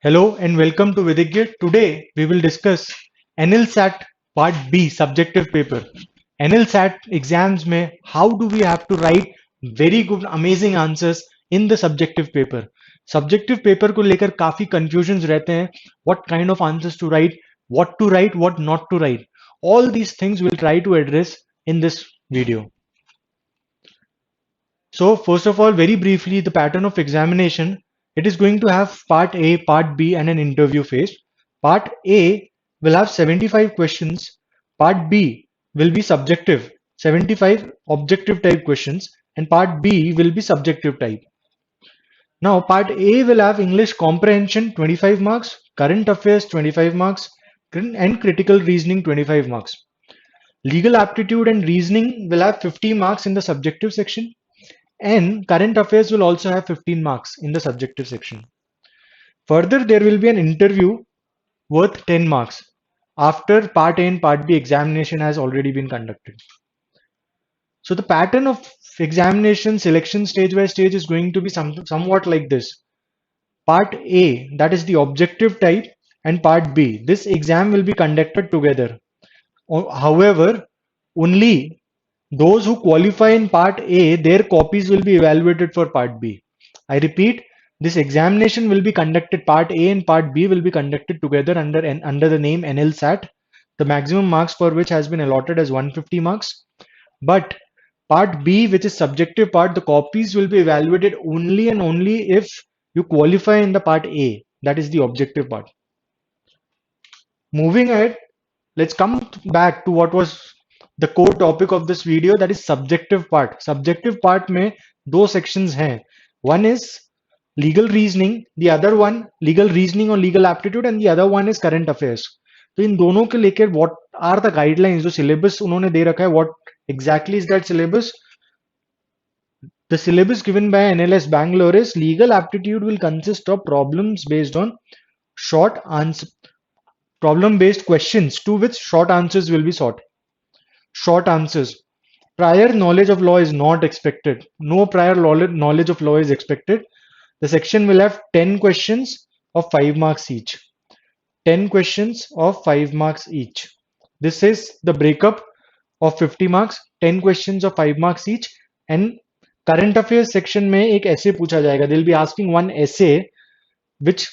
Hello and welcome to Vidigya. Today we will discuss NLSAT Part B subjective paper. NLSAT exams में how do we have to write very good amazing answers in the subjective paper. Subjective paper को लेकर काफी confusions रहते हैं. What kind of answers to write, what not to write. All these things we'll try to address in this video. So first of all, very briefly, the pattern of examination, it is going to have part A, part B, and an interview phase. Part A will have 75 questions. Part B will be subjective, 75 objective type questions, and part B will be subjective type. Now, part A will have English comprehension 25 marks, current affairs 25 marks, and critical reasoning 25 marks. Legal aptitude and reasoning will have 50 marks in the subjective section, and current affairs will also have 15 marks in the subjective section. Further, there will be an interview worth 10 marks after part A and part B examination has already been conducted. So the pattern of examination selection stage by stage is going to be somewhat like this. Part A, that is the objective type, and part B, this exam will be conducted together. However, only those who qualify in part A, their copies will be evaluated for part B. I repeat, this examination will be conducted, part A and part B will be conducted together under the name NLSAT, the maximum marks for which has been allotted as 150 marks. But part B, which is subjective part, the copies will be evaluated only and only if you qualify in the part A, that is the objective part. Moving ahead, let's come back to what was the core topic of this video, that is subjective part. Subjective part में दो sections हैं. One is legal reasoning, the other one legal reasoning or legal aptitude, and the other one is current affairs. तो इन दोनों के लेकर what are the guidelines, जो syllabus उन्होंने दे रखा है, what exactly is that syllabus? The syllabus given by NLS Bangalore is legal aptitude will consist of problems based on short answer, problem based questions to which short answers will be sought. Short answers. Prior knowledge of law is not expected. No prior knowledge of law is expected. The section will have 10 questions of 5 marks each. 10 questions of 5 marks each. This is the breakup of 50 marks, 10 questions of 5 marks each, and current affairs section में एक essay पूछा जाएगा. They'll be asking one essay which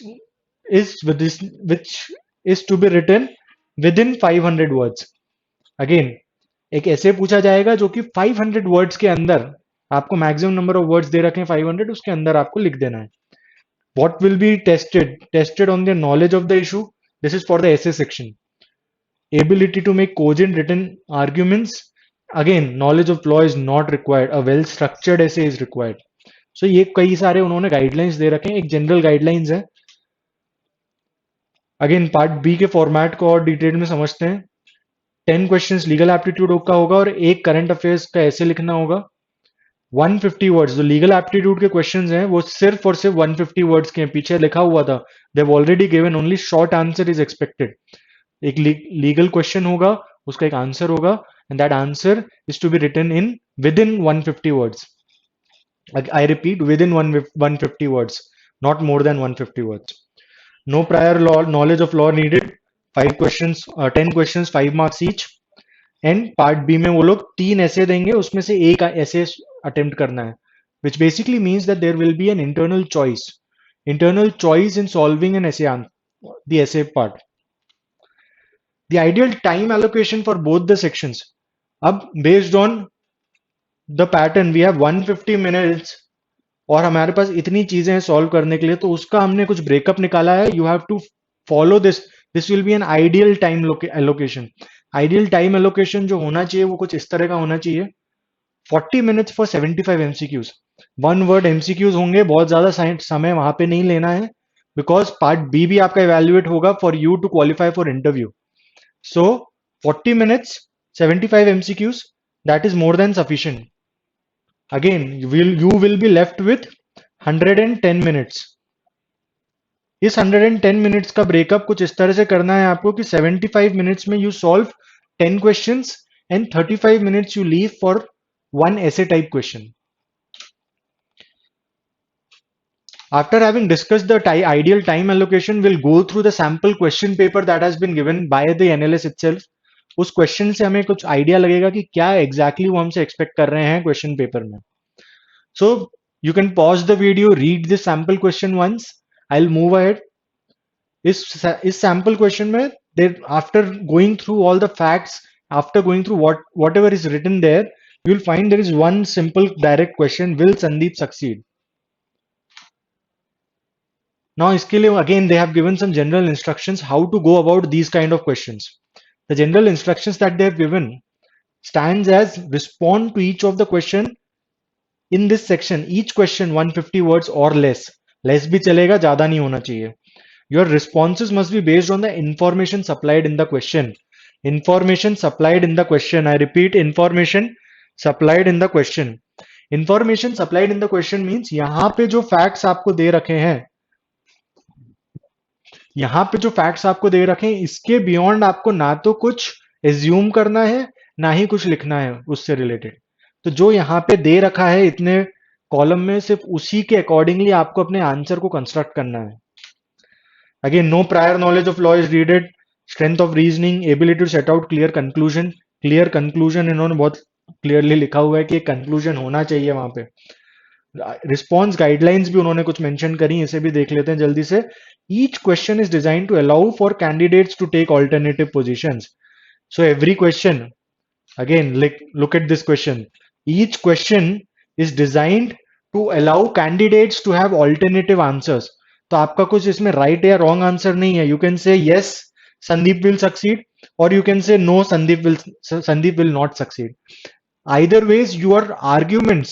is to be written within 500 words. Again, एक ऐसे पूछा जाएगा जो कि 500 वर्ड्स के अंदर, आपको मैक्सिमम नंबर ऑफ वर्ड्स दे रखे हैं 500, उसके अंदर आपको लिख देना है. What will be tested on their knowledge of the issue. This is for the essay section. Ability to make cogent written arguments. Again, knowledge of law is not required. A well structured essay is required. So ये कई सारे उन्होंने guidelines दे रखे हैं. एक general guidelines है. Again part B के format को और डिटेल में समझते हैं. 10 क्वेश्चंस लीगल एप्टीट्यूड का होगा और एक करंट अफेयर्स का ऐसे लिखना होगा. 150 वर्ड्स जो लीगल एप्टीट्यूड के क्वेश्चंस हैं वो सिर्फ और सिर्फ 150 वर्ड्स के हैं. पीछे लिखा हुआ था they have already given only short answer is expected. एक लीगल क्वेश्चन होगा, उसका एक आंसर होगा, and that answer is to be written in within 150 words. I repeat, within 150 words, not more than 150 words. No prior knowledge of law needed. 5 questions, 10 questions, 5 marks each. And part B में वो लोग 3 essay देंगे, उसमें से एक essay attempt करना है, which basically means that there will be an internal choice in solving an essay, the essay part. The ideal time allocation for both the sections. अब based on the pattern we have 150 minutes और हमारे पास इतनी चीजें हैं solve करने के लिए, तो उसका हमने कुछ ब्रेकअप निकाला है. You have to follow this will be an ideal time allocation. Ideal time allocation जो होना चाहिए वो कुछ इस तरह का होना चाहिए. 40 minutes for 75 MCQs. 1 word MCQs होंगे, बहुत ज्यादा समय वहां पे नहीं लेना है, बिकॉज पार्ट बी भी आपका इवेल्युएट होगा for you to qualify for interview. So 40 minutes 75 MCQs, that is more than sufficient. Again, you will be left with 110 minutes. इस 110 मिनट्स का ब्रेकअप कुछ इस तरह से करना है आपको कि 75 मिनट्स में you solve 10 questions and 35 minutes you leave for one ऐसे type question. After having discussed the ideal time allocation, we'll go through the sample question paper that has been given by the NLS itself. उस question से हमें कुछ idea लगेगा कि क्या exactly वो हमसे एक्सपेक्ट कर रहे हैं क्वेश्चन पेपर में. So you can pause the video, read this sample question once. I'll move ahead. इस sample question में after going through all the facts, after going through whatever is written there, you will find there is one simple direct question: Will Sandeep succeed? Now, इसके लिए again they have given some general instructions how to go about these kind of questions. The general instructions that they have given stands as respond to each of the question in this section. Each question 150 words or less. Less भी चलेगा, ज़्यादा नहीं होना चाहिए. Your responses must be based on the information supplied in the question. Information supplied in the question. I repeat, information supplied in the question. Information supplied in the question means यहाँ पे जो facts आपको दे रखे हैं, यहाँ पे जो facts आपको दे रखे हैं, इसके बियॉन्ड आपको ना तो कुछ एज्यूम करना है, ना ही कुछ लिखना है उससे रिलेटेड. तो जो यहाँ पे दे रखा है इतने कॉलम में, सिर्फ उसी के अकॉर्डिंगली आपको अपने आंसर को कंस्ट्रक्ट करना है. Again, no prior knowledge of law is needed. Strength of reasoning, ability to set out clear conclusion. Clear conclusion इन्होंने बहुत क्लियरली लिखा हुआ है कि कंक्लूजन होना चाहिए वहां पे. रिस्पॉन्स गाइडलाइंस भी उन्होंने कुछ मेंशन करी, इसे भी देख लेते हैं जल्दी से. Each question is design to allow for candidates to take alternative positions. So every question, again look at this question. Each question is designed to allow candidates to have alternative answers. तो आपका कुछ इसमें right या wrong answer नहीं है. You can say yes Sandeep will succeed, और you can say no Sandeep will not succeed. Either ways, your arguments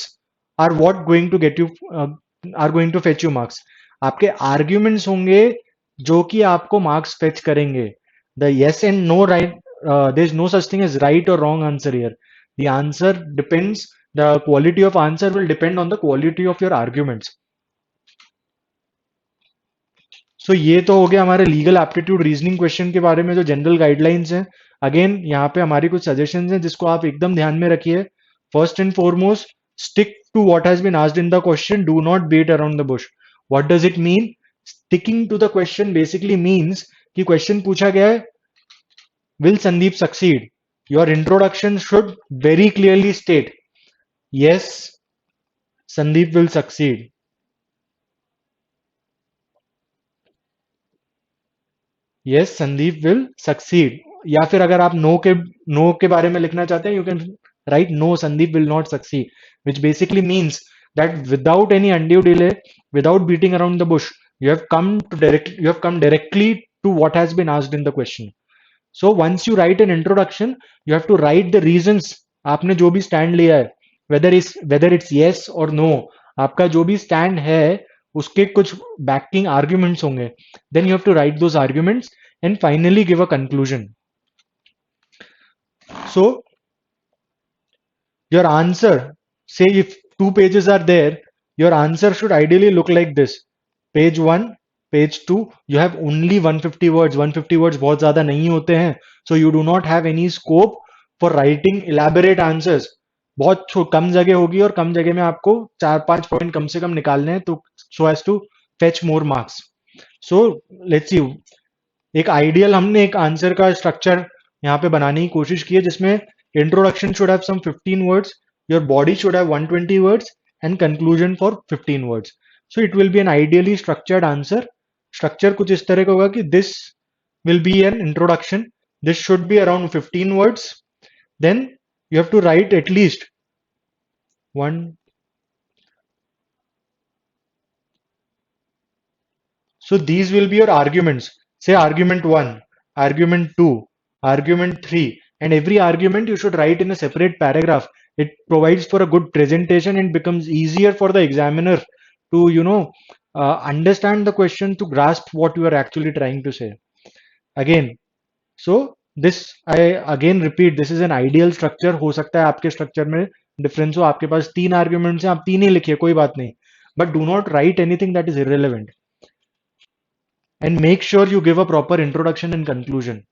are what going to get you are going to fetch you marks. आपके arguments होंगे जो कि आपको marks fetch करेंगे. The yes and no right, there is no such thing as right or wrong answer here. The answer depends, the quality of answer will depend on the quality of your arguments. So ये तो हो गया हमारे legal aptitude reasoning question के बारे में जो general guidelines हैं. अगेन यहाँ पे हमारी कुछ सजेशंस हैं जिसको आप एकदम ध्यान में रखिए. First and foremost, stick to what has been asked in the question. Do not beat around the bush. What does it mean? Sticking to the question basically means कि क्वेश्चन पूछा गया है, will Sandeep succeed. Your introduction should very clearly state, yes Sandeep will succeed. Yes Sandeep will succeed. या फिर अगर आप no के बारे में लिखना चाहते हैं, you can write no Sandeep will not succeed, which basically means that without any undue delay, without beating around the bush, you have come directly to what has been asked in the question. So once you write an introduction, you have to write the reasons. आपने जो भी stand लिया है, whether it's yes or no, आपका जो भी stand है उसके कुछ बैकिंग आर्ग्यूमेंट्स होंगे. Then you have to write those arguments and finally give a conclusion. So your answer, say if 2 pages are there, your answer should ideally look like this. Page 1, page 2, you have only 150 words. 150 words बहुत ज़्यादा नहीं होते हैं. So you do not have any scope for writing elaborate answers. बहुत कम जगह होगी और कम जगह में आपको 4-5 पॉइंट कम से कम निकालने हैं, तो so as to fetch more marks. So let's see. एक आइडियल हमने एक आंसर का स्ट्रक्चर यहाँ पे बनाने की कोशिश की है जिसमें introduction should have some 15 words, your body should have 120 words, and conclusion for 15 words. So it will be an ideally structured answer. Structure कुछ इस तरह का होगा कि this will be an introduction. This should be around 15 words. Then you have to write at least one. So these will be your arguments. Say argument 1, argument 2, argument 3. And every argument you should write in a separate paragraph. It provides for a good presentation and becomes easier for the examiner to understand the question, to grasp what you are actually trying to say. Again, so this I again repeat, this is an ideal structure. हो सकता है आपके structure में difference हो, आपके पास 3 arguments हैं, आप 3 ही लिखिए, कोई बात नहीं. But do not write anything that is irrelevant. And make sure you give a proper introduction and conclusion.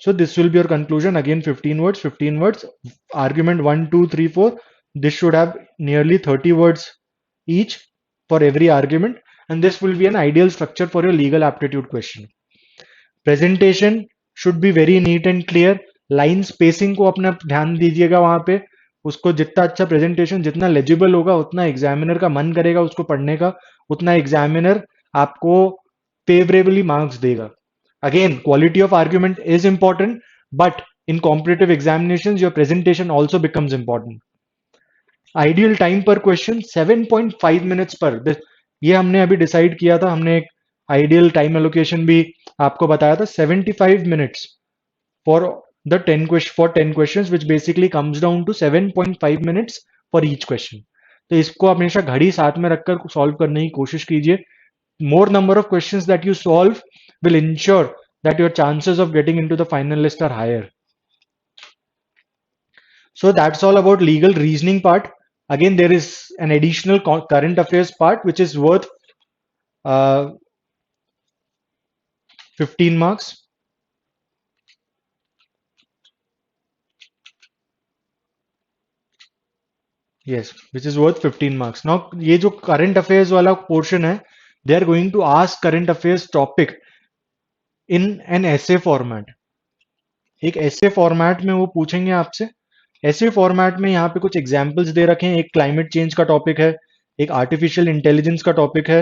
So this will be your conclusion. Again, 15 words, 15 words. Argument 1, 2, 3, 4. This should have nearly 30 words each. for every argument, and this will be an ideal structure for your legal aptitude question. Presentation should be very neat and clear. Line spacing को अपना ध्यान दीजिएगा वहां पे. उसको जितना अच्छा presentation, जितना लेजिबल होगा, उतना एग्जामिनर का मन करेगा उसको पढ़ने का, उतना एग्जामिनर आपको फेवरेबली मार्क्स देगा. Again, quality of argument is important, but in competitive examinations, your presentation also becomes important. Ideal time per question 7.5 minutes पर. ये हमने अभी डिसाइड किया था, हमने एक आइडियल टाइम एलोकेशन भी आपको बताया था. 75 minutes for the 10 questions, which basically comes down to 7.5 minutes for each question. तो इसको हमेशा घड़ी साथ में रखकर सॉल्व करने की कोशिश कीजिए. More number of questions that you solve will ensure that your chances of getting into the final list are higher. So that's all about legal reasoning part. Again, there is an additional current affairs part which is worth 15 marks. Yes, which is worth 15 marks. Now, ये जो current affairs वाला portion है, they are going to ask current affairs topic in an essay format. एक ऐसे format में वो पूछेंगे आपसे. ऐसे फॉर्मेट में यहाँ पे कुछ एग्जाम्पल्स दे रखे हैं. एक क्लाइमेट चेंज का टॉपिक है, एक आर्टिफिशियल इंटेलिजेंस का टॉपिक है,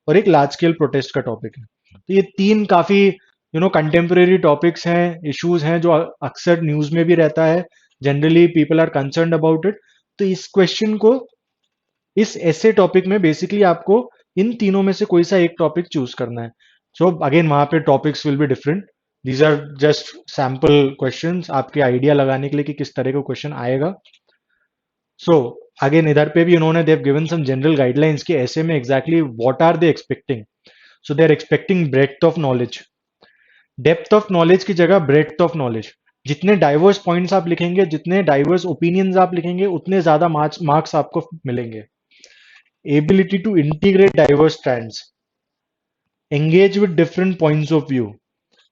और एक लार्ज स्केल प्रोटेस्ट का टॉपिक है. तो ये तीन काफी कंटेम्प्रेरी टॉपिक्स हैं, इश्यूज हैं जो अक्सर न्यूज में भी रहता है. Generally people are concerned about it. तो इस क्वेश्चन को, इस ऐसे टॉपिक में बेसिकली आपको इन तीनों में से कोई सा एक टॉपिक चूज करना है. सो अगेन वहां पे topics will be different. These are just sample questions आपके आइडिया लगाने के लिए कि किस तरह का क्वेश्चन आएगा. सो अगेन इधर पे भी उन्होंने they've given some general guidelines कि ऐसे में exactly what are they expecting. So they are expecting breadth of knowledge. Depth of knowledge की जगह ब्रेड्थ ऑफ नॉलेज. जितने डाइवर्स पॉइंट्स आप लिखेंगे, जितने डाइवर्स ओपिनियंस आप लिखेंगे, उतने ज्यादा मार्क्स आपको मिलेंगे. Ability to integrate diverse strands, engage with different points of view.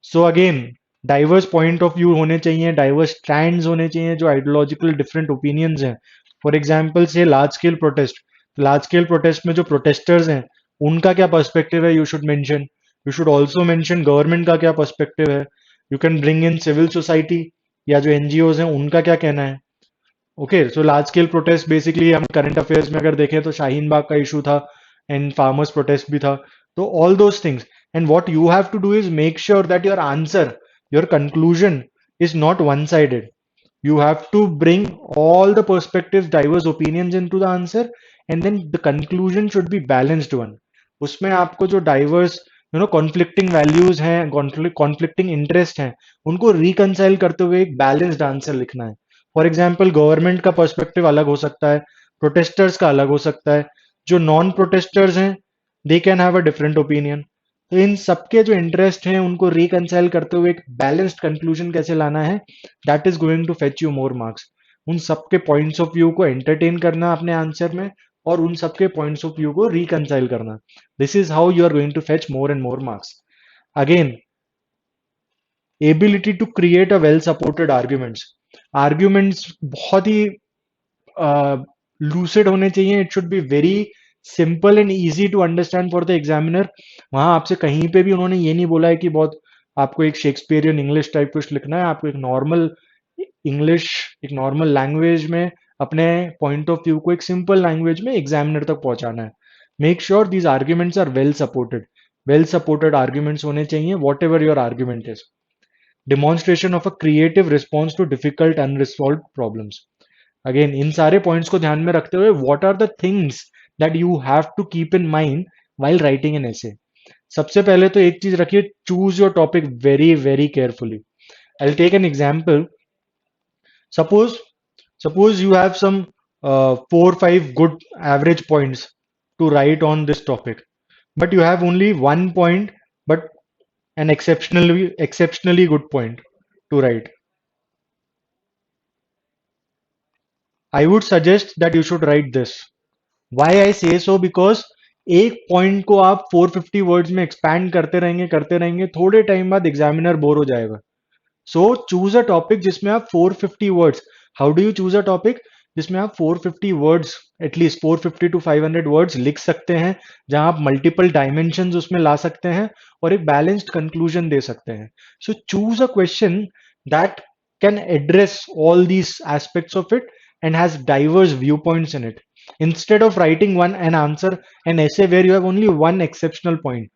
So again diverse point of view होने चाहिए, डाइवर्स स्टैंड्स होने चाहिए, जो आइडियोलॉजिकल डिफरेंट ओपिनियंस हैं. फॉर एग्जांपल से large scale protest. Large scale protest में जो प्रोटेस्टर्स हैं उनका क्या पर्सपेक्टिव है, you should mention. You should also mention government का क्या पर्सपेक्टिव है. You can bring in civil society या जो एनजीओज हैं उनका क्या कहना है. Okay, so large scale protest basically हम करंट अफेयर्स में अगर देखें तो शाहीन बाग का इशू था एंड फार्मर्स प्रोटेस्ट भी था. तो all those things. And what you have to do is make sure that your answer, your conclusion is not one-sided. You have to bring all the perspectives, diverse opinions into the answer, and then the conclusion should be balanced one. उसमें आपको जो diverse, conflicting values हैं, conflicting interest हैं, उनको reconcile करते हुए एक balanced answer लिखना है. For example, government का perspective अलग हो सकता है, protesters का अलग हो सकता है, जो non-protesters हैं, they can have a different opinion. तो इन सबके जो इंटरेस्ट हैं उनको रिकंसाइल करते हुए एक बैलेंस्ड कंक्लूजन कैसे लाना है, that is going to fetch you more marks. उन सबके पॉइंट्स ऑफ व्यू को एंटरटेन करना अपने आंसर में, और उन सबके पॉइंट्स ऑफ व्यू को रिकंसाइल करना. This is how you are going to fetch more and more marks. Again, ability to create a well supported arguments. Arguments बहुत ही लूसिड होने चाहिए. It should be very simple and easy to understand for the examiner. वहां आपसे कहीं पे भी उन्होंने ये नहीं बोला है कि बहुत आपको एक शेक्सपियरियन इंग्लिश टाइप कुछ लिखना है. आपको एक नॉर्मल इंग्लिश, एक नॉर्मल लैंग्वेज में अपने पॉइंट ऑफ व्यू को एक सिंपल लैंग्वेज में एग्जामिनर तक पहुंचाना है. Make sure these arguments are well supported. Well supported arguments होने चाहिए whatever your argument is. Demonstration of a creative response to difficult unresolved problems. Again इन सारे पॉइंट्स को ध्यान में रखते हुए what are the things that you have to keep in mind while writing an essay. सबसे पहले तो एक चीज रखिए, choose your topic very very carefully. I'll take an example. Suppose you have some 4-5 good average points to write on this topic, but you have only one point, but an exceptionally good point to write. I would suggest that you should write this. Why I say so? Because एक point को आप 450 words में expand करते रहेंगे, थोड़े time बाद examiner bore हो जाएगा. सो चूज अ टॉपिक जिसमें आप 450 words. How do you choose a topic जिसमें आप 450 वर्ड्स एटलीस्ट 450 टू 500 वर्ड्स लिख सकते हैं, जहां आप मल्टीपल डायमेंशंस उसमें ला सकते हैं और एक बैलेंस्ड कंक्लूजन दे सकते हैं. So choose a question that can address all these aspects of it and has diverse viewpoints in it. Instead of writing an answer, an essay where you have only one exceptional point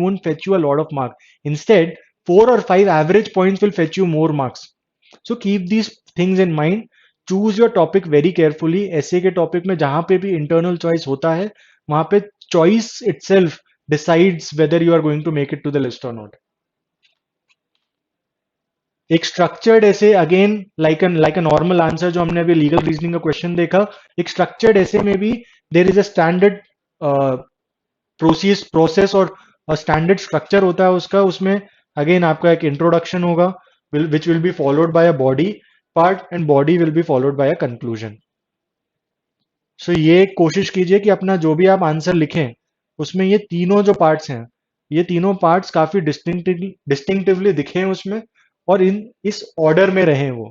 won't fetch you a lot of marks. Instead, 4 or 5 average points will fetch you more marks. So keep these things in mind. Choose your topic very carefully. Essay के topic में जहां पे भी internal choice होता है, वहां पे choice itself decides whether you are going to make it to the list or not. एक स्ट्रक्चर्ड ऐसे again like a normal answer जो हमने अभी लीगल रीजनिंग का क्वेश्चन देखा, एक स्ट्रक्चर्ड ऐसे में भी there is a standard process और स्टैंडर्ड स्ट्रक्चर होता है उसका. उसमें अगेन आपका एक इंट्रोडक्शन होगा which will be followed by a body part and body will be followed by a conclusion. So ये कोशिश कीजिए कि अपना जो भी आप आंसर लिखें उसमें ये तीनों जो पार्ट्स हैं, ये तीनों पार्ट्स काफी डिस्टिंक्टिवली दिखें उसमें और इस ऑर्डर में रहें वो.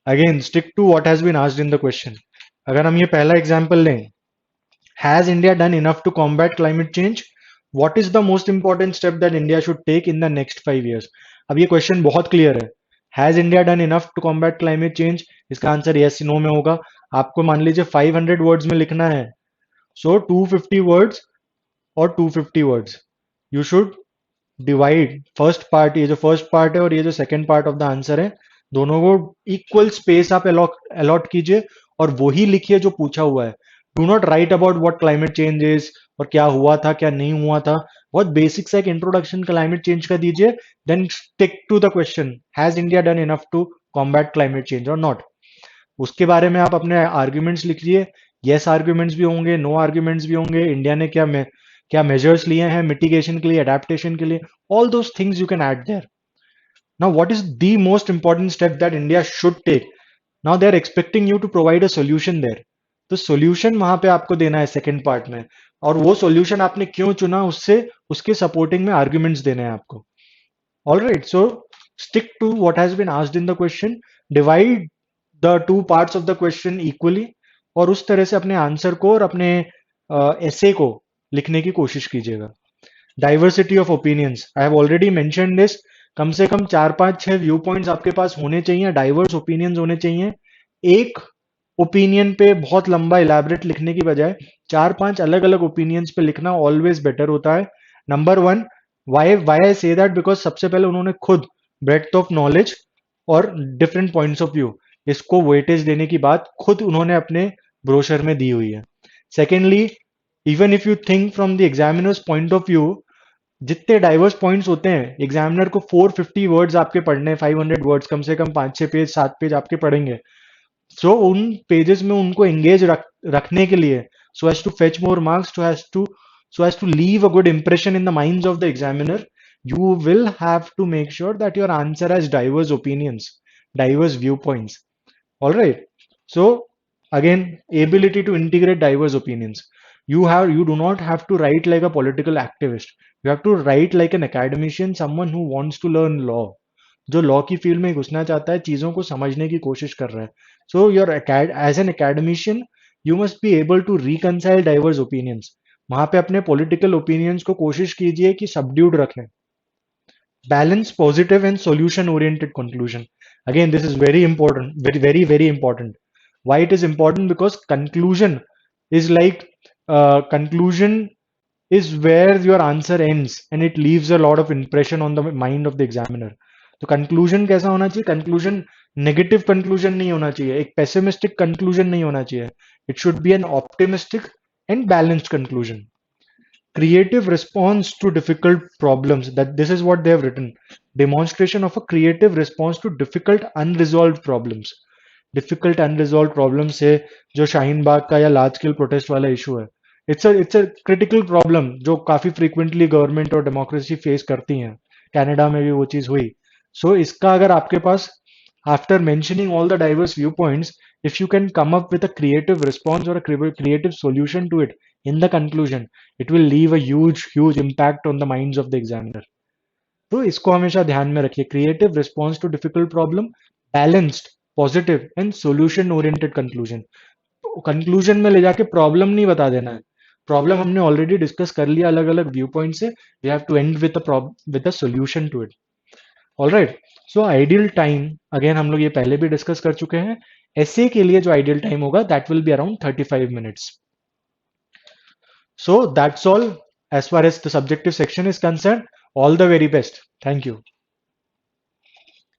Again stick to what has been asked in the question. अगर हम ये पहला एग्जांपल लें, has India done enough to combat climate change? What is the most important step that India should take in the next 5 years? अब ये question बहुत clear है. Has India done enough to combat climate change? इसका answer yes no में होगा. आपको मान लीजिए 500 वर्ड्स में लिखना है, सो 250 वर्ड्स और 250 words you should divide. First part, ये जो फर्स्ट पार्ट है और ये जो second part of the answer है, दोनों को इक्वल स्पेस आप अलॉट कीजिए और वही लिखिए जो पूछा हुआ है. Do not right about what climate change is और क्या हुआ था क्या नहीं हुआ था. बहुत बेसिक सा एक इंट्रोडक्शन क्लाइमेट चेंज का दीजिए, then stick to the question, has India done enough to combat climate change और नॉट. उसके बारे में आप अपने आर्ग्यूमेंट्स लिख लिए. यस आर्ग्यूमेंट्स भी होंगे, नो आर्ग्यूमेंट्स भी होंगे. इंडिया ने क्या मेजर्स लिए हैं मिटिगेशन के लिए, अडेप्टेशन के लिए, all those things you can add there. Now, what is the most important step that India should take? Now they are expecting you to provide a solution there. तो solution वहां पे आपको देना है सेकंड पार्ट में, और वो solution आपने क्यों चुना उससे उसके सपोर्टिंग में आर्ग्यूमेंट्स देने हैं आपको. All right, so stick to what has been asked in the question. Divide the two parts of the question equally और उस तरह से अपने आंसर को और अपने essay को लिखने की कोशिश कीजिएगा. Diversity of opinions, I have already mention this. कम से कम 4 5 6 व्यू पॉइंट्स आपके पास होने चाहिए, डाइवर्स ओपिनियंस होने चाहिए. एक ओपिनियन पे बहुत लंबा इलेबरेट लिखने की बजाय 4 5 अलग अलग ओपिनियंस पे लिखना ऑलवेज बेटर होता है. Number one, why why I say that, because सबसे पहले उन्होंने खुद ब्रेड्थ ऑफ नॉलेज और डिफरेंट पॉइंट्स ऑफ व्यू, इसको वेटेज देने की बात खुद उन्होंने अपने ब्रोशर में दी हुई है. Secondly, even if you think from the examiners point of view, जितने डाइवर्स पॉइंट्स होते हैं, एग्जामिनर को 450 वर्ड्स आपके पढ़ने, 500 वर्ड्स, कम से कम 5 6 पेज 7 पेज आपके पढ़ेंगे. सो उन पेजेस में उनको एंगेज रखने के लिए, so as to fetch more marks, so as to leave a good impression in the minds of the examiner, you will have to make sure that your answer has diverse opinions, diverse viewpoints. All right, so again, ability to integrate diverse opinions. You do not have to write like a political activist. You have to write like an academician, someone who wants to learn law, जो law की field में घुसना चाहता है, चीजों को समझने की कोशिश कर रहा है. So your as an academician you must be able to reconcile diverse opinions. वहां पे अपने पॉलिटिकल ओपिनियंस को कोशिश कीजिए कि सबड्यूड रखें. Balance positive and solution oriented conclusion. Again this is very important, very very very important. Why it is important? Because conclusion is like conclusion is where your answer ends and it leaves a lot of impression on the mind of the examiner. तो conclusion कैसा होना चाहिए? Conclusion negative conclusion नहीं होना चाहिए, एक pessimistic conclusion नहीं होना चाहिए. It should B N optimistic and balanced conclusion. Creative response to difficult problems, that this is what they have written. Demonstration of a creative response to difficult unresolved problems. Difficult unresolved problems से जो शाहीन बाग का या large scale protest वाला issue है, it's a critical problem जो काफी frequently government और democracy face करती हैं. कनाडा में भी वो चीज हुई. सो इसका अगर आपके पास, after mentioning all the diverse view points, if you can come up with a creative response or a creative solution to it in the conclusion, it will leave a huge impact on the minds of the examiner. तो इसको हमेशा ध्यान में रखिए. Creative response to difficult problem, balanced positive and solution oriented conclusion. Conclusion में ले जाके problem नहीं बता देना है, प्रॉब्लम हमने ऑलरेडी डिस्कस कर लिया अलग अलग व्यू पॉइंट से, we have to end with a solution to it. Alright, so ideal time again हम लोग ये पहले भी डिस्कस कर चुके हैं, ऐसे के लिए जो आइडियल टाइम होगा that will be around 35 minutes। So that's all as far as the subjective section is concerned. All the very best. Thank you.